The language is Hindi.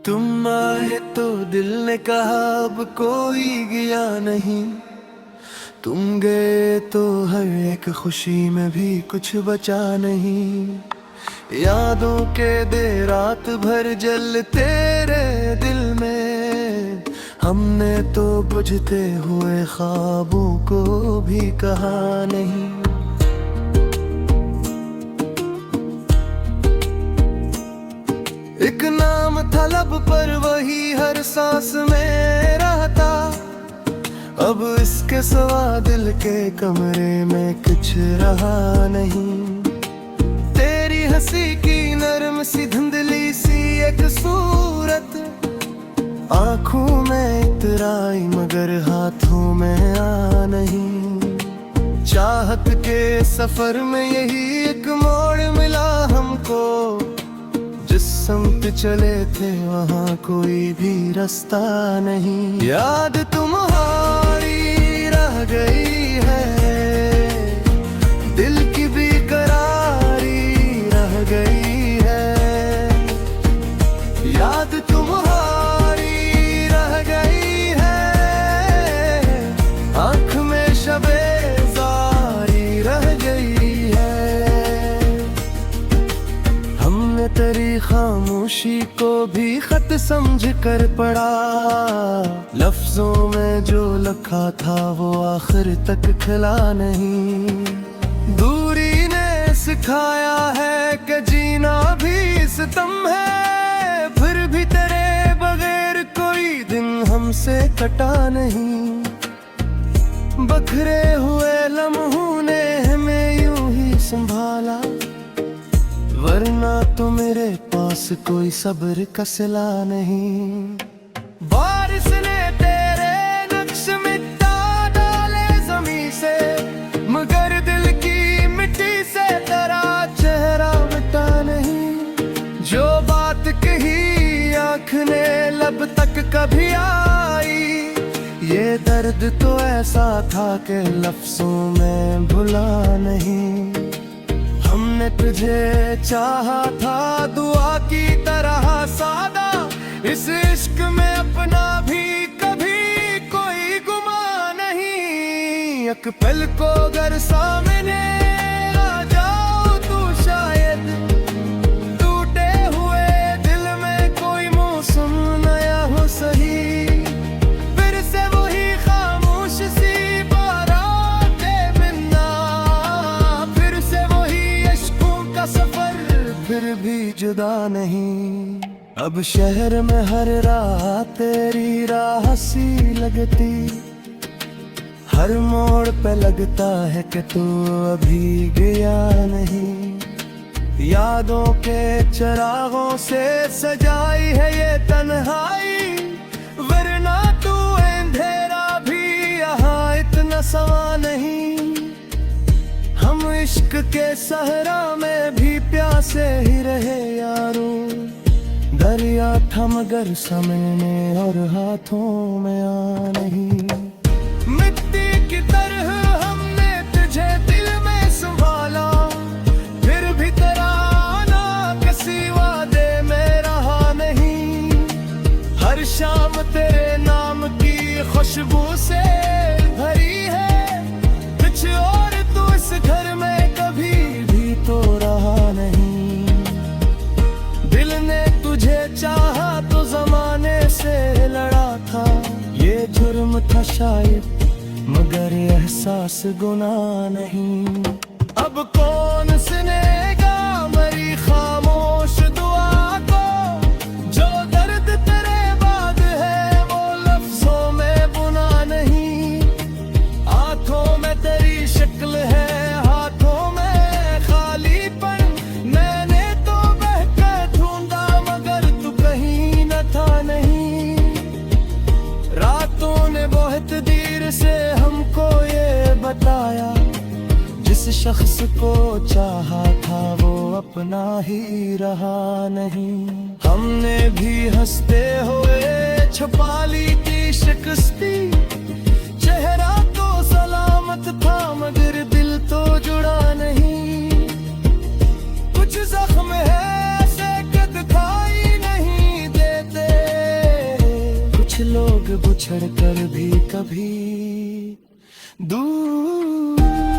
तुम आए तो दिल ने कहा अब कोई गया नहीं, तुम गए तो हर एक खुशी में भी कुछ बचा नहीं। यादों के दे रात भर जल तेरे दिल में, हमने तो बुझते हुए ख्वाबों को भी कहा नहीं। एक नाम था लब पर वही हर सांस में रहता, अब इसके सिवा दिल के कमरे में कुछ रहा नहीं। तेरी हंसी की नरम सी धुंधली सी एक सूरत, आँखों में इतराई मगर हाथों में आ नहीं। चाहत के सफर में यही एक मोड़ मिला हमको, जिस संग चले थे वहाँ कोई भी रास्ता नहीं। याद तुम्हारी रह गई है, दिल की बेकरारी रह गई है। याद तुम्हारी रह गई है, आँख में शबे जारी रह गई है। हमने तेरी खामोशी को भी खत समझ कर पढ़ा, लफ्जों में जो लिखा था वो आखिर तक खिला नहीं। दूरी ने सिखाया है कि जीना भी सितम है, फिर भी तेरे बगैर कोई दिन हमसे कटा नहीं। बखरे हुए लम्हों ने हमें यूं ही संभाला, वरना तो मेरे पास कोई सब्र का सिला नहीं। बारिश ने तेरे नक्श मिटा डाले ज़मीं से, मगर दिल की मिट्टी से तेरा चेहरा मिटा नहीं। जो बात कही आँख ने लब तक कभी आई, ये दर्द तो ऐसा था कि लफ्जों में भुला नहीं। हमने तुझे चाहा था दुआ की तरह सादा, इस इश्क में अपना भी कभी कोई गुमा नहीं। एक पल को अगर सामने आ जाओ तू शायद, टूटे हुए दिल में कोई मौसम नया हो सही। फिर से वही खामोश सी बारातें मिलना, फिर से वही इश्कों का सफर, फिर भी जुदा नहीं। अब शहर में हर राह तेरी राह सी लगती, हर मोड़ पे लगता है कि तू अभी गया नहीं। यादों के चिरागों से सजाई है ये तन्हाई, वरना तू अंधेरा भी यहाँ इतना समा नहीं। हम इश्क के सहरा में भी प्यासे ही रहे यारों, दरिया था मगर सामने और हाथों में आ नहीं। मिट्टी की तरह हमने तुझे दिल में संभाला, फिर भी तेरा आना किसी वादे में रहा नहीं। हर शाम तेरे नाम की खुशबू से भरी है, कुछ और तू इस घर में कभी भी तो रहा नहीं। दिल ने तुझे चाहा तो जमाने से लड़ा था, ये जुर्म था शायद मगर एहसास गुनाह नहीं। अब कौन सुनेगा मेरी खामोश दुआ को, जो दर्द तेरे बाद है वो लफ्जों में बुना नहीं। आंखों में तेरी शक्ल है, हाथों में खालीपन, मैंने तो बहकर ढूंढा मगर तू कहीं न था नहीं। रातों ने बहुत देर से हमको ये बताया, जिस शख्स को चाहा था वो अपना ही रहा नहीं। हमने भी हंसते हुए छुपा ली थी शिकस्ती, चेहरा तो सलामत था मगर दिल तो जुड़ा नहीं। कुछ जख्म है ऐसे कि दिखाई नहीं देते, कुछ लोग बुछड़ कर भी कभी दूर